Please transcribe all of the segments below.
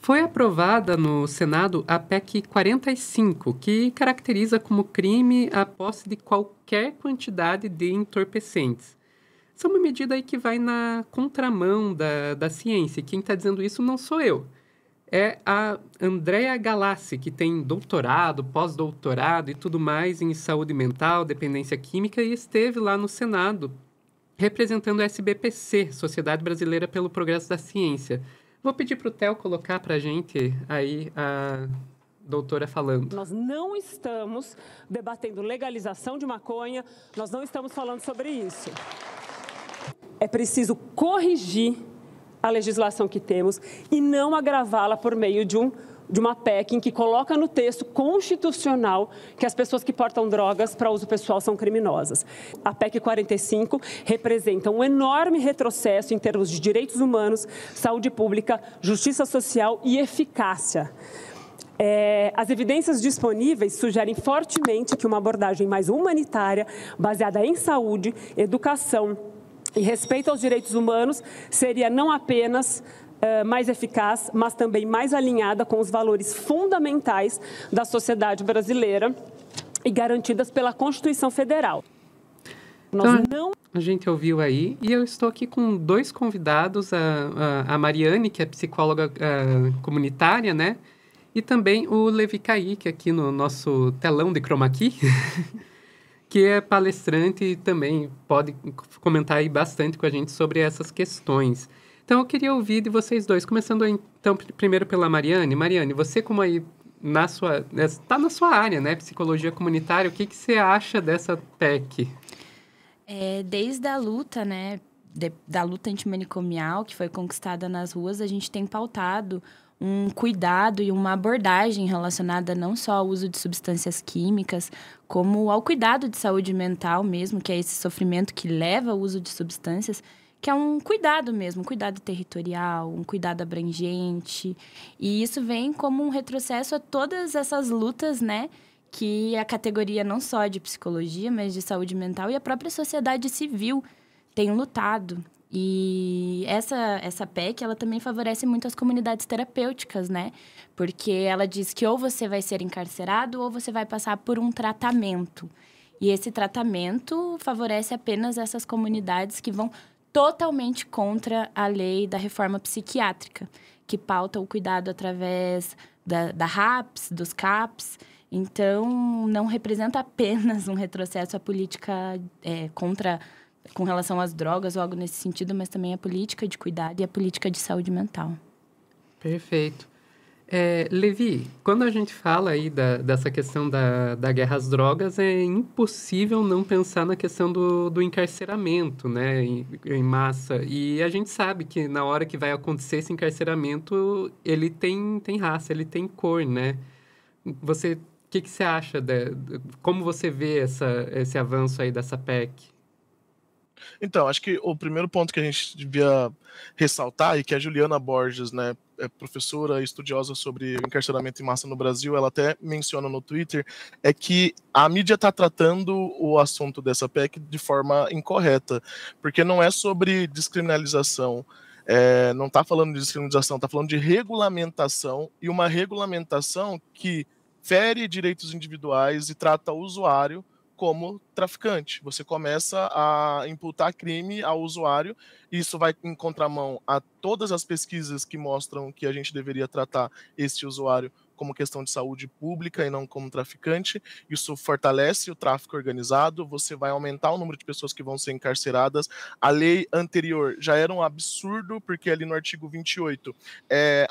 Foi aprovada no Senado a PEC 45, que caracteriza como crime a posse de qualquer quantidade de entorpecentes. Isso é uma medida aí que vai na contramão da ciência. E quem está dizendo isso não sou eu. É a Andrea Galassi, que tem doutorado, pós-doutorado e tudo mais em saúde mental, dependência química, e esteve lá no Senado representando a SBPC, Sociedade Brasileira pelo Progresso da Ciência. Vou pedir para o Theo colocar para a gente aí a doutora falando. Nós não estamos debatendo legalização de maconha, nós não estamos falando sobre isso. É preciso corrigir a legislação que temos e não agravá-la por meio de uma PEC em que coloca no texto constitucional que as pessoas que portam drogas para uso pessoal são criminosas. A PEC 45 representa um enorme retrocesso em termos de direitos humanos, saúde pública, justiça social e eficácia. As evidências disponíveis sugerem fortemente que uma abordagem mais humanitária, baseada em saúde, educação e respeito aos direitos humanos, seria não apenas mais eficaz, mas também mais alinhada com os valores fundamentais da sociedade brasileira e garantidas pela Constituição Federal. A gente ouviu aí, e eu estou aqui com dois convidados, a Mariane, que é psicóloga comunitária, né? E também o Levi Kaique, aqui no nosso telão de chroma key, que é palestrante e também pode comentar aí bastante com a gente sobre essas questões. Então, eu queria ouvir de vocês dois, começando então primeiro pela Mariane. Mariane, você como aí está na sua área, né, psicologia comunitária, o que você acha dessa PEC? Desde a luta, né, da luta antimanicomial que foi conquistada nas ruas, a gente tem pautado um cuidado e uma abordagem relacionada não só ao uso de substâncias químicas, como ao cuidado de saúde mental mesmo, que é esse sofrimento que leva ao uso de substâncias, que é um cuidado mesmo, um cuidado territorial, um cuidado abrangente. E isso vem como um retrocesso a todas essas lutas, né, que a categoria não só de psicologia, mas de saúde mental e a própria sociedade civil tem lutado. E essa PEC, ela também favorece muito as comunidades terapêuticas, né? Porque ela diz que ou você vai ser encarcerado ou você vai passar por um tratamento. E esse tratamento favorece apenas essas comunidades que vão totalmente contra a lei da reforma psiquiátrica, que pauta o cuidado através da RAPS, dos CAPS. Então, não representa apenas um retrocesso à política com relação às drogas ou algo nesse sentido, mas também a política de cuidado e a política de saúde mental. Perfeito. Levi, quando a gente fala aí dessa questão da guerra às drogas, é impossível não pensar na questão do encarceramento, né, em massa. E a gente sabe que na hora que vai acontecer esse encarceramento, ele tem raça, ele tem cor, né? O que você acha? Como você vê esse avanço aí dessa PEC? Então, acho que o primeiro ponto que a gente devia ressaltar, e que a Juliana Borges, né, é professora estudiosa sobre encarceramento em massa no Brasil, ela até menciona no Twitter, é que a mídia está tratando o assunto dessa PEC de forma incorreta, porque não é sobre descriminalização, não está falando de descriminalização, está falando de regulamentação, e uma regulamentação que fere direitos individuais e trata o usuário como traficante. Você começa a imputar crime ao usuário, e isso vai em contramão a todas as pesquisas que mostram que a gente deveria tratar este usuário como questão de saúde pública e não como traficante. Isso fortalece o tráfico organizado, você vai aumentar o número de pessoas que vão ser encarceradas. A lei anterior já era um absurdo, porque ali no artigo 28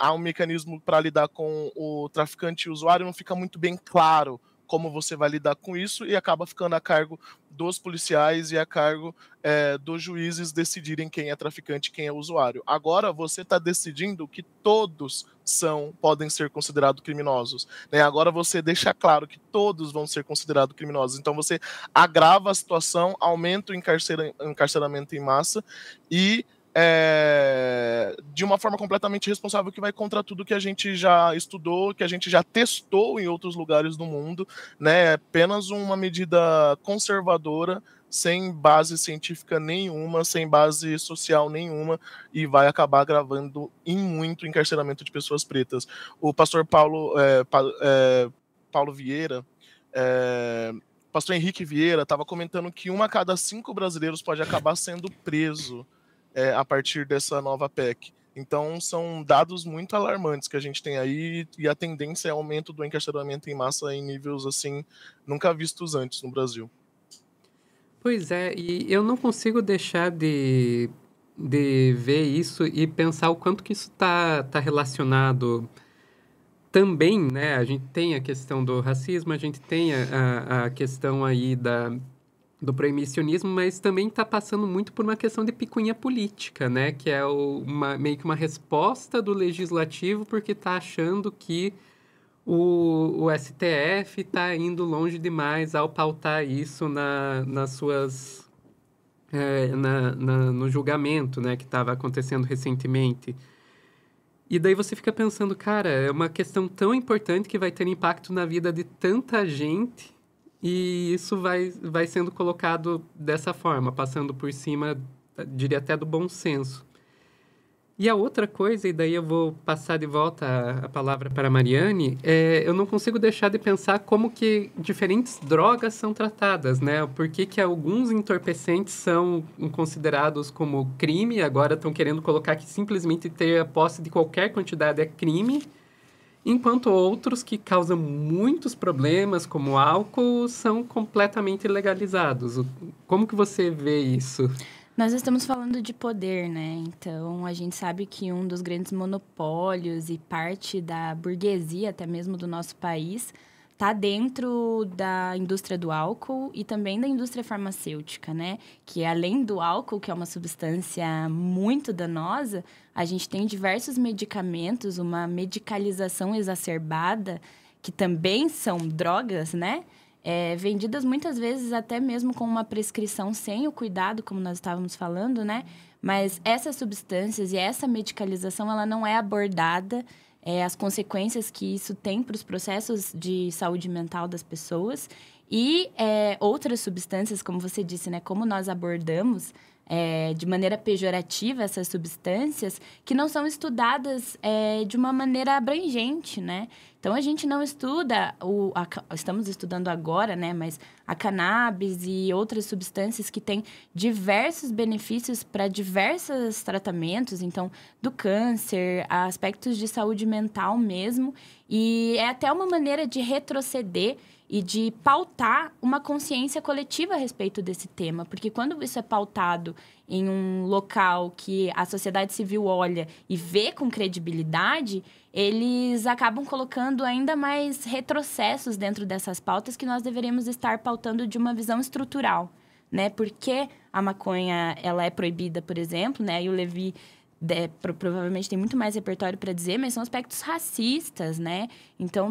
há um mecanismo para lidar com o traficante e o usuário, não fica muito bem claro como você vai lidar com isso, e acaba ficando a cargo dos policiais e a cargo dos juízes decidirem quem é traficante e quem é usuário. Agora você está decidindo que todos podem ser considerados criminosos, né? Agora você deixa claro que todos vão ser considerados criminosos. Então você agrava a situação, aumenta o encarceramento em massa e de uma forma completamente irresponsável, que vai contra tudo que a gente já estudou, que a gente já testou em outros lugares do mundo, né? É apenas uma medida conservadora sem base científica nenhuma, sem base social nenhuma, e vai acabar agravando em muito o encarceramento de pessoas pretas. O pastor Paulo Vieira, pastor Henrique Vieira, estava comentando que 1 a cada 5 brasileiros pode acabar sendo preso a partir dessa nova PEC. Então, são dados muito alarmantes que a gente tem aí, e a tendência é aumento do encarceramento em massa em níveis assim nunca vistos antes no Brasil. Pois é, e eu não consigo deixar de ver isso e pensar o quanto que isso tá relacionado também, né? A gente tem a questão do racismo, a gente tem a questão aí do proibicionismo, mas também está passando muito por uma questão de picuinha política, né? Que é meio que uma resposta do legislativo porque está achando que o STF está indo longe demais ao pautar isso nas suas no julgamento, né, que estava acontecendo recentemente. E daí você fica pensando, cara, é uma questão tão importante que vai ter impacto na vida de tanta gente e isso vai sendo colocado dessa forma, passando por cima, diria até do bom senso. E a outra coisa, e daí eu vou passar de volta a palavra para a Mariane, eu não consigo deixar de pensar como que diferentes drogas são tratadas, né? Por que alguns entorpecentes são considerados como crime, agora estão querendo colocar que simplesmente ter a posse de qualquer quantidade é crime, enquanto outros que causam muitos problemas, como álcool, são completamente legalizados. Como que você vê isso? Nós estamos falando de poder, né? Então, a gente sabe que um dos grandes monopólios e parte da burguesia, até mesmo do nosso país, está dentro da indústria do álcool e também da indústria farmacêutica, né? Que além do álcool, que é uma substância muito danosa, a gente tem diversos medicamentos, uma medicalização exacerbada, que também são drogas, né? Vendidas muitas vezes até mesmo com uma prescrição sem o cuidado, como nós estávamos falando, né? Mas essas substâncias e essa medicalização, ela não é abordada, as consequências que isso tem para os processos de saúde mental das pessoas. E outras substâncias, como você disse, né? Como nós abordamos de maneira pejorativa essas substâncias que não são estudadas de uma maneira abrangente, né? Então, a gente não estuda, estamos estudando agora, né? Mas a cannabis e outras substâncias que têm diversos benefícios para diversos tratamentos, então, do câncer, aspectos de saúde mental mesmo. E é até uma maneira de retroceder e de pautar uma consciência coletiva a respeito desse tema. Porque quando isso é pautado em um local que a sociedade civil olha e vê com credibilidade, eles acabam colocando ainda mais retrocessos dentro dessas pautas que nós deveríamos estar pautando de uma visão estrutural, né? Porque a maconha, ela é proibida, por exemplo, né? E o Levi provavelmente tem muito mais repertório para dizer, mas são aspectos racistas, né? Então,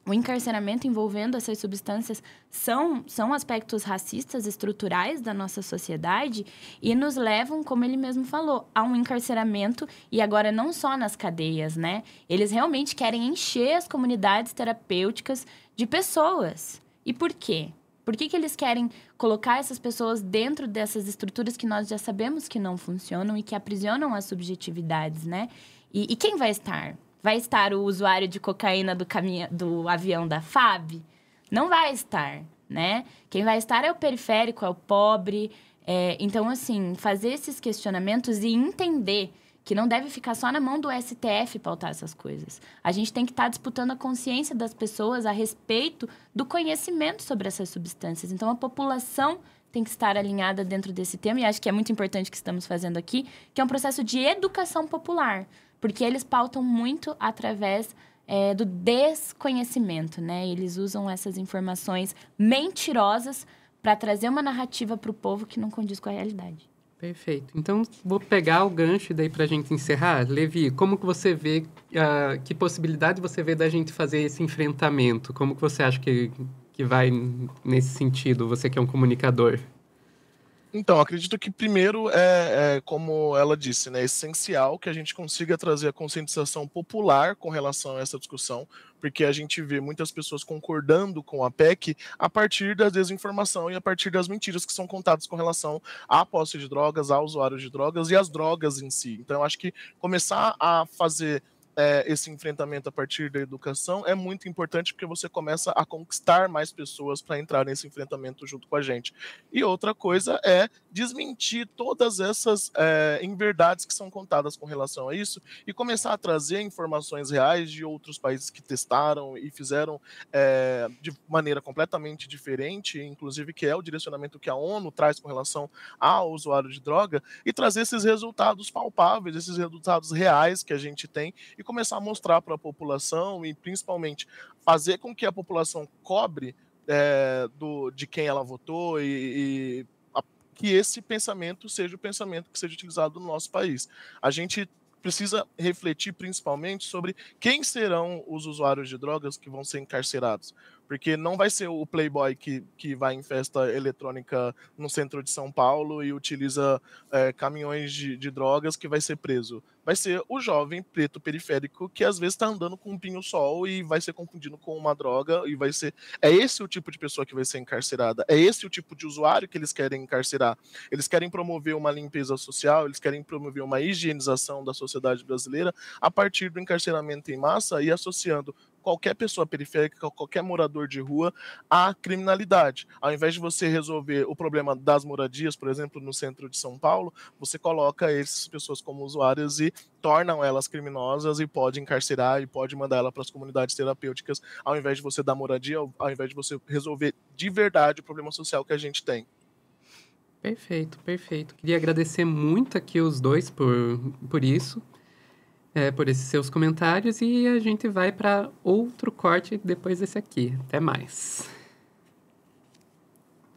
o encarceramento envolvendo essas substâncias são aspectos racistas estruturais da nossa sociedade e nos levam, como ele mesmo falou, a um encarceramento, e agora não só nas cadeias, né? Eles realmente querem encher as comunidades terapêuticas de pessoas. E por quê? Por que eles querem colocar essas pessoas dentro dessas estruturas que nós já sabemos que não funcionam e que aprisionam as subjetividades, né? E quem vai estar? Vai estar o usuário de cocaína do avião da FAB? Não vai estar, né? Quem vai estar é o periférico, é o pobre. Então, assim, fazer esses questionamentos e entender que não deve ficar só na mão do STF pautar essas coisas. A gente tem que estar disputando a consciência das pessoas a respeito do conhecimento sobre essas substâncias. Então, a população tem que estar alinhada dentro desse tema, e acho que é muito importante o que estamos fazendo aqui, que é um processo de educação popular, porque eles pautam muito através do desconhecimento, né? Eles usam essas informações mentirosas para trazer uma narrativa para o povo que não condiz com a realidade. Perfeito. Então, vou pegar o gancho daí para a gente encerrar. Levi, como que você vê, que possibilidade você vê da gente fazer esse enfrentamento? Como que você acha que vai nesse sentido, você que é um comunicador? Então, acredito que primeiro como ela disse, né, essencial que a gente consiga trazer a conscientização popular com relação a essa discussão, porque a gente vê muitas pessoas concordando com a PEC a partir da desinformação e a partir das mentiras que são contadas com relação à posse de drogas, a usuários de drogas e às drogas em si. Então, eu acho que começar a fazer esse enfrentamento a partir da educação é muito importante, porque você começa a conquistar mais pessoas para entrar nesse enfrentamento junto com a gente. E outra coisa é desmentir todas essas inverdades que são contadas com relação a isso e começar a trazer informações reais de outros países que testaram e fizeram de maneira completamente diferente, inclusive que é o direcionamento que a ONU traz com relação ao usuário de droga, e trazer esses resultados palpáveis, esses resultados reais que a gente tem, e começar a mostrar para a população e principalmente fazer com que a população cobre de quem ela votou e que esse pensamento seja o pensamento que seja utilizado no nosso país. A gente precisa refletir principalmente sobre quem serão os usuários de drogas que vão ser encarcerados, porque não vai ser o playboy que vai em festa eletrônica no centro de São Paulo e utiliza caminhões de drogas que vai ser preso. Vai ser o jovem preto periférico que às vezes está andando com um pinho-sol e vai ser confundido com uma droga e vai ser... É esse o tipo de pessoa que vai ser encarcerada, é esse o tipo de usuário que eles querem encarcerar. Eles querem promover uma limpeza social, eles querem promover uma higienização da sociedade brasileira a partir do encarceramento em massa e associando qualquer pessoa periférica, qualquer morador de rua, à criminalidade. Ao invés de você resolver o problema das moradias, por exemplo, no centro de São Paulo, você coloca essas pessoas como usuárias e tornam elas criminosas e pode encarcerar e pode mandar ela para as comunidades terapêuticas, ao invés de você dar moradia, ao invés de você resolver de verdade o problema social que a gente tem. Perfeito, perfeito. Queria agradecer muito aqui os dois por isso. Por esses seus comentários, e a gente vai para outro corte depois desse aqui. Até mais.